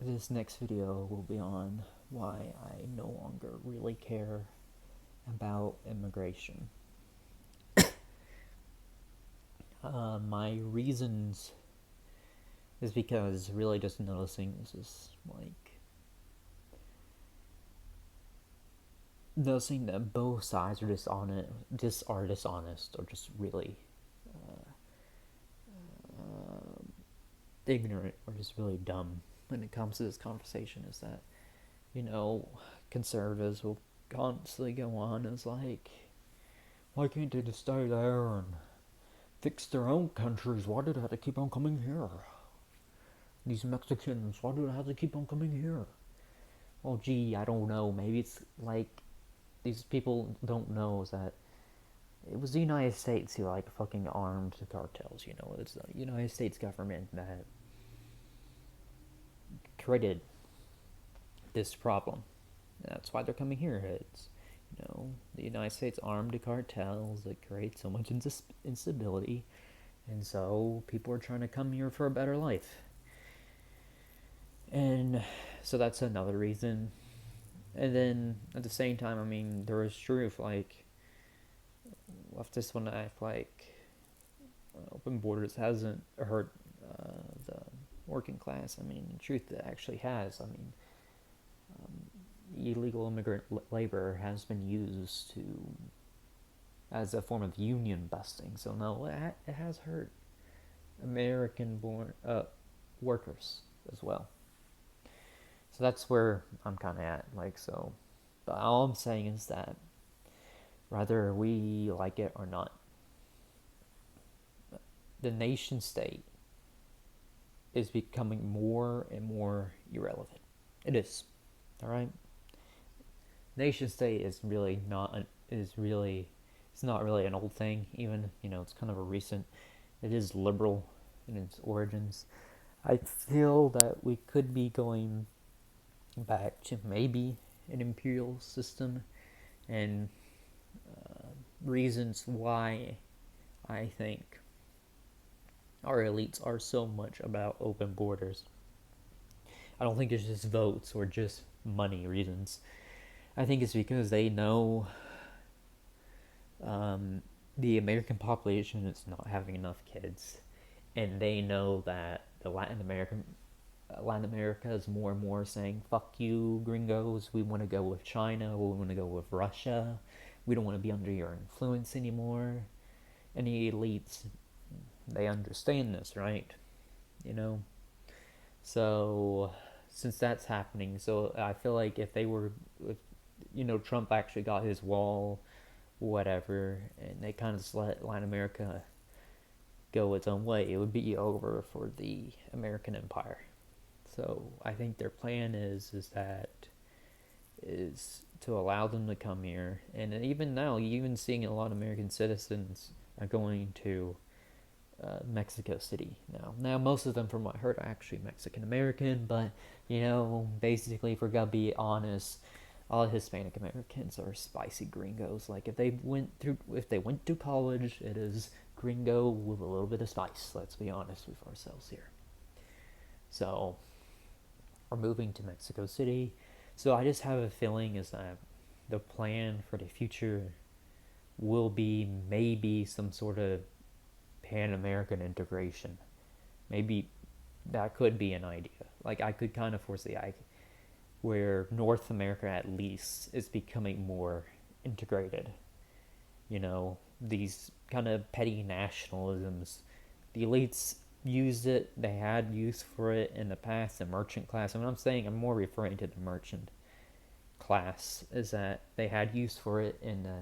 This next video will be on why I no longer really care about immigration. My reasons is because really just noticing this is like noticing that both sides are dishonest, or just really ignorant, or just really dumb when it comes to this conversation. Is that you know conservatives will constantly go on as like, why can't they just stay there and fix their own countries? Why do they have to keep on coming here? These Mexicans, why do they have to keep on coming here? Well, gee, I don't know. Maybe it's like these people don't know is that it was the United States who like fucking armed the cartels. It's the United States government that created this problem. And that's why they're coming here. It's the United States armed the cartels that create so much instability, and so people are trying to come here for a better life. And so that's another reason. And then at the same time, I mean, there is truth. Like, leftists want to act like open borders hasn't hurt the working class. I mean, in truth, it actually has. I mean, illegal immigrant labor has been used as a form of union busting. So no, it has hurt American-born workers as well. So that's where I'm kind of at. Like, so, but all I'm saying is that whether we like it or not, the nation state is becoming more and more irrelevant. It is. All right. Nation state is really not it's not really an old thing. Even it's kind of a recent. It is liberal in its origins. I feel that we could be going back to maybe an imperial system, and reasons why I think our elites are so much about open borders. I don't think it's just votes or just money reasons. I think it's because they know the American population is not having enough kids, and they know that the Latin America is more and more saying, fuck you, gringos. We want to go with China. We want to go with Russia. We don't want to be under your influence anymore. And the elites, they understand this, right? You know? So, since that's happening, so I feel like if Trump actually got his wall, whatever, and they kind of just let Latin America go its own way, it would be over for the American empire. So I think their plan is to allow them to come here, and even now, you even seeing a lot of American citizens are going to Mexico City now. Now, most of them, from what I heard, are actually Mexican American, but basically, if we're gonna be honest, all Hispanic Americans are spicy gringos. Like, if they went to college, it is gringo with a little bit of spice. Let's be honest with ourselves here. So we're moving to Mexico City. So I just have a feeling is that the plan for the future will be maybe some sort of Pan-American integration. Maybe that could be an idea. Like, I could kind of foresee where North America at least is becoming more integrated. These kind of petty nationalisms. The elites used it. They had use for it in the past. The merchant class. And when I'm more referring to the merchant class, is that they had use for it in the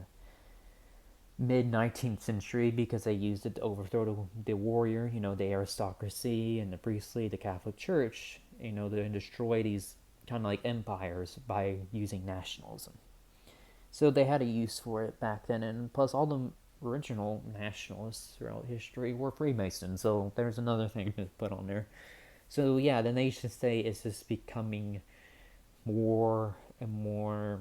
mid 19th century because they used it to overthrow the warrior, the aristocracy and the priestly, the Catholic Church, to destroy these kind of like empires by using nationalism. So they had a use for it back then, and plus all the original nationalists throughout history were Freemasons, so there's another thing to put on there. So yeah, the nation state is just becoming more and more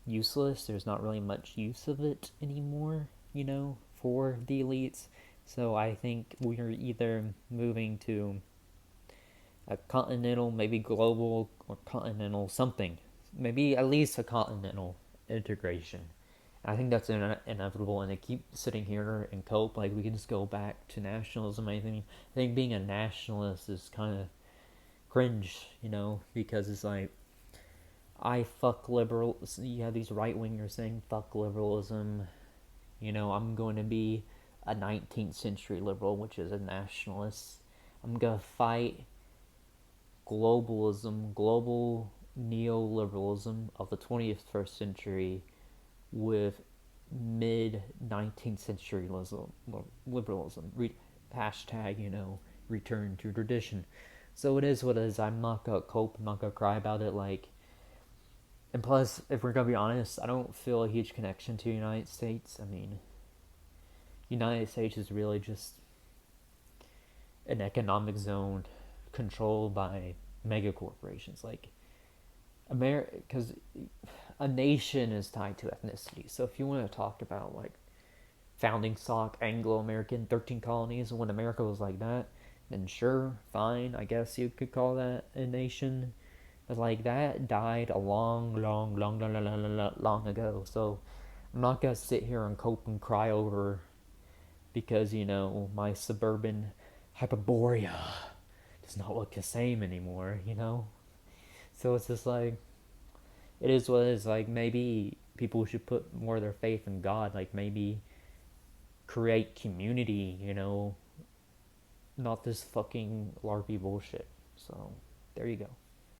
useless. There's not really much use of it anymore, for the elites. So I think we're either moving to a continental, maybe global or continental something, maybe at least a continental integration. I think that's inevitable, and they keep sitting here and cope like we can just go back to nationalism. I think being a nationalist is kind of cringe, because it's like I fuck liberals. You have these right wingers saying fuck liberalism. I'm going to be a 19th century liberal, which is a nationalist. I'm gonna fight globalism, global neoliberalism of the 21st century with mid 19th century liberalism. Hashtag, return to tradition. So it is what it is. I'm not gonna cope. I'm not gonna cry about it. And plus, if we're gonna be honest, I don't feel a huge connection to the United States. I mean, United States is really just an economic zone controlled by mega corporations. Like America, because a nation is tied to ethnicity. So if you want to talk about like founding stock, Anglo-American, 13 colonies, when America was like that, then sure, fine, I guess you could call that a nation. But like that died a long ago. So I'm not gonna sit here and cope and cry over because my suburban Hyperborea does not look the same anymore. So it's just like it is what it is. Like maybe people should put more of their faith in God. Like maybe create community. Not this fucking LARPy bullshit. So there you go.